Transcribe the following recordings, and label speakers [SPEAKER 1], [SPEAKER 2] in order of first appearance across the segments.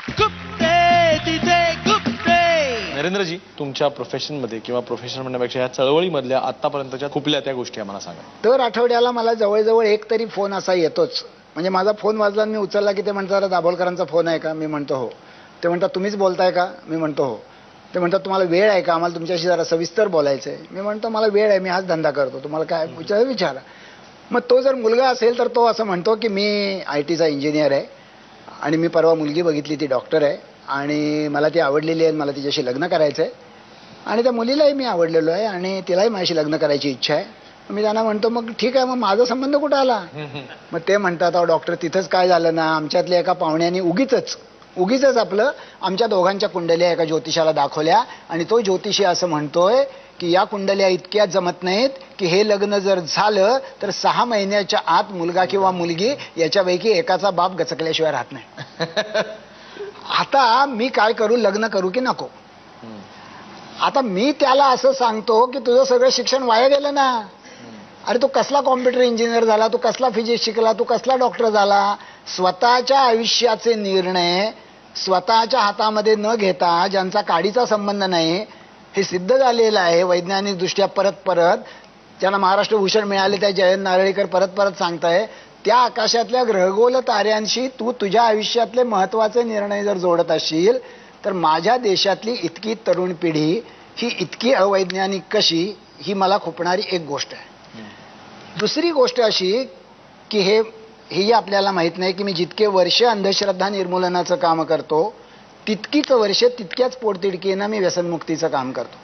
[SPEAKER 1] गुप्ते तिथे गुप्ते.
[SPEAKER 2] नरेंद्रजी, तुमच्या प्रोफेशनमध्ये किंवा प्रोफेशन म्हणण्यापेक्षा या चळवळीमधल्या आतापर्यंतच्या खुपल्या त्या गोष्टी आम्हाला सांगा.
[SPEAKER 3] दर आठवड्याला मला जवळजवळ एक तरी फोन असा येतोच. म्हणजे माझा फोन वाजला आणि मी उचलला की ते म्हणतात दाभोलकरांचा फोन आहे का? मी म्हणतो हो. ते म्हणतात तुम्हीच बोलताय का? मी म्हणतो हो. ते म्हणतात तुम्हाला वेळ आहे का? आम्हाला तुमच्याशी जरा सविस्तर बोलायचं आहे. मी म्हणतो मला वेळ आहे, मी हाच धंदा करतो, तुम्हाला काय विचारा. मग तो जर मुलगा असेल तर तो असं म्हणतो की मी IT चा इंजिनियर आहे आणि मी परवा मुलगी बघितली, ती डॉक्टर आहे आणि मला ती आवडलेली आहे, मला तिच्याशी लग्न करायचं आहे आणि त्या मुलीलाही मी आवडलेलो आहे आणि तिलाही माझ्याशी लग्न करायची इच्छा आहे. मी त्यांना म्हणतो मग ठीक आहे, मग माझा संबंध कुठं आला? मग ते म्हणतात अहो डॉक्टर तिथंच काय झालं ना, आमच्यातल्या एका पाहुण्याने उगीच आपलं आमच्या दोघांच्या कुंडल्या एका ज्योतिषाला दाखवल्या आणि तो ज्योतिषी असं म्हणतोय की या कुंडल्या इतक्या जमत नाहीत की हे लग्न जर झालं तर 6 महिन्याच्या आत मुलगा किंवा मुलगी याच्यापैकी एकाचा बाप गचकल्याशिवाय राहत नाही. आता मी काय करू, लग्न करू की नको? आता मी त्याला असं सांगतो की तुझं सगळं शिक्षण वाया गेलं ना. अरे तू कसला कॉम्प्युटर इंजिनियर झाला, तू कसला फिजिक्स शिकला, तू कसला डॉक्टर झाला? स्वतःच्या आयुष्याचे निर्णय स्वतःच्या हातामध्ये न घेता, ज्यांचा काडीचा संबंध नाही, हे सिद्ध झालेलं आहे वैज्ञानिक दृष्ट्या, परत ज्यांना महाराष्ट्र भूषण मिळाले त्या जयंत नारळीकर परत सांगताय, त्या आकाशातल्या ग्रहगोल ताऱ्यांशी तू तुझ्या आयुष्यातले महत्वाचे निर्णय जर जोडत असशील तर माझ्या देशातली इतकी तरुण पिढी ही इतकी अवैज्ञानिक कशी, ही मला खुपणारी एक गोष्ट आहे. दुसरी गोष्ट अशी की हेही आपल्याला माहित नाही की मी जितके वर्ष अंधश्रद्धा निर्मूलनाचं काम करतो तितकीच वर्ष तितक्याच पोटतिडकीनं मी व्यसनमुक्तीचं काम करतो.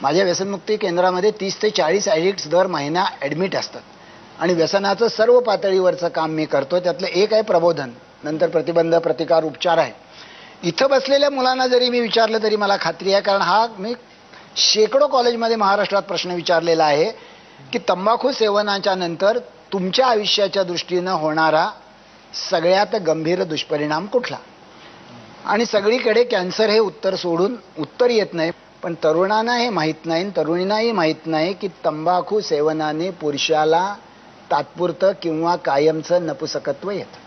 [SPEAKER 3] माझ्या व्यसनमुक्ती केंद्रामध्ये 30 ते 40 ॲडिक्ट्स दर महिना ॲडमिट असतात आणि व्यसनाचं सर्व पातळीवरचं काम मी करतो. त्यातलं एक आहे प्रबोधन, नंतर प्रतिबंध, प्रतिकार, उपचार आहे. इथं बसलेल्या मुलांना जरी मी विचारलं तरी मला खात्री आहे, कारण हा मी शेकडो कॉलेजमध्ये महाराष्ट्रात प्रश्न विचारलेला आहे की तंबाखू सेवनाच्या नंतर तुमच्या आयुष्याच्या दृष्टीनं होणारा सगळ्यात गंभीर दुष्परिणाम कुठला? आणि सगळीकडे कॅन्सर हे उत्तर सोडून उत्तर येत नाही. पण तरुणांना हे माहीत नाही, तरुणींनाही माहीत नाही की तंबाखू सेवनाने पुरुषाला तात्पुरतं किंवा कायमचं नपुसकत्व येतं.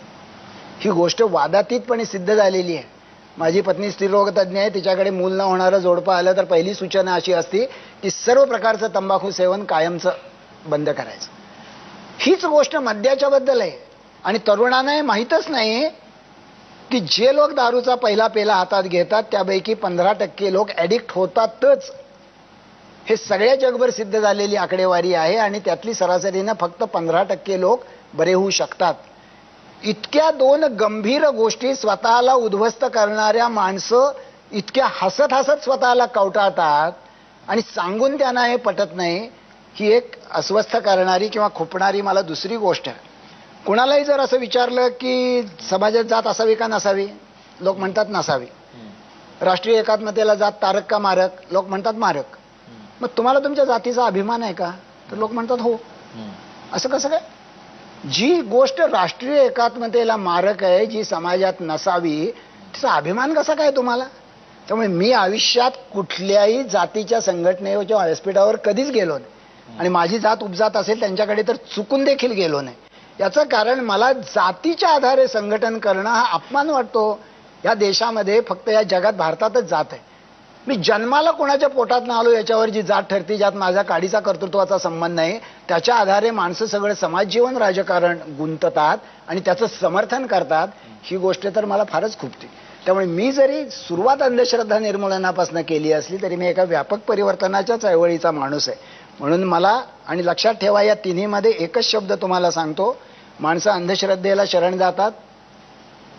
[SPEAKER 3] ही गोष्ट वादातीतपणे सिद्ध झालेली आहे. माझी पत्नी स्त्रीरोग तज्ज्ञ आहे, तिच्याकडे मूल न होणारं जोडपं आलं तर पहिली सूचना अशी असती की सर्व प्रकारचं तंबाखू सेवन कायमचं बंद करायचं. हीच गोष्ट मद्याच्या बद्दल आहे आणि तरुणांना हे माहीतच नाही की जे लोक दारूचा पहिला पेला हातात घेतात त्यापैकी 15% लोक ॲडिक्ट होतातच. हे सगळ्या जगभर सिद्ध झालेली आकडेवारी आहे आणि त्यातली सरासरीनं फक्त 15% लोक बरे होऊ शकतात. इतक्या 2 गंभीर गोष्टी स्वतःला उद्ध्वस्त करणाऱ्या माणसं इतक्या हसत स्वतःला कवटाळतात आणि सांगून त्यांना हे पटत नाही. ही एक अस्वस्थ करणारी किंवा खुपणारी मला दुसरी गोष्ट आहे. कुणालाही जर असं विचारलं की समाजात जात असावी का नसावी, लोक म्हणतात नसावी. राष्ट्रीय एकात्मतेला जात तारक का मारक, लोक म्हणतात मारक. मग तुम्हाला तुमच्या जातीचा अभिमान आहे का? तर लोक म्हणतात हो. असं कसं काय? जी गोष्ट राष्ट्रीय एकात्मतेला मारक आहे, जी समाजात नसावी, तिचा अभिमान कसा काय तुम्हाला? त्यामुळे मी आयुष्यात कुठल्याही जातीच्या संघटनेवर किंवा व्यासपीठावर कधीच गेलो नाही आणि माझी जात उपजात असेल त्यांच्याकडे तर चुकून देखील गेलो नाही. याचं कारण मला जातीच्या आधारे संघटन करणं हा अपमान वाटतो. या देशामध्ये फक्त या जगात भारतातच जात आहे. मी जन्माला कोणाच्या पोटात न आलो याच्यावर जी जात ठरती, ज्यात माझ्या काडीचा कर्तृत्वाचा संबंध नाही, त्याच्या आधारे माणसं सगळं समाजजीवन राजकारण गुंततात आणि त्याचं समर्थन करतात. ही गोष्ट तर मला फारच खुपते. त्यामुळे मी जरी सुरुवात अंधश्रद्धा निर्मूलनापासून केली असली तरी मी एका व्यापक परिवर्तनाच्या चळवळीचा माणूस आहे. म्हणून मला, आणि लक्षात ठेवा या तिन्हीमध्ये एकच शब्द तुम्हाला सांगतो, माणसं अंधश्रद्धेला शरण जातात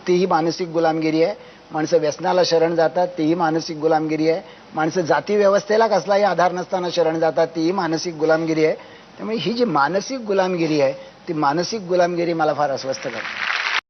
[SPEAKER 3] तीही मानसिक गुलामगिरी आहे. माणसं व्यसनाला शरण जातात तीही मानसिक गुलामगिरी आहे. माणसं जाती व्यवस्थेला कसलाही आधार नसताना शरण जातात तीही मानसिक गुलामगिरी आहे. त्यामुळे ही जी मानसिक गुलामगिरी आहे ती मानसिक गुलामगिरी मला फार अस्वस्थ करते.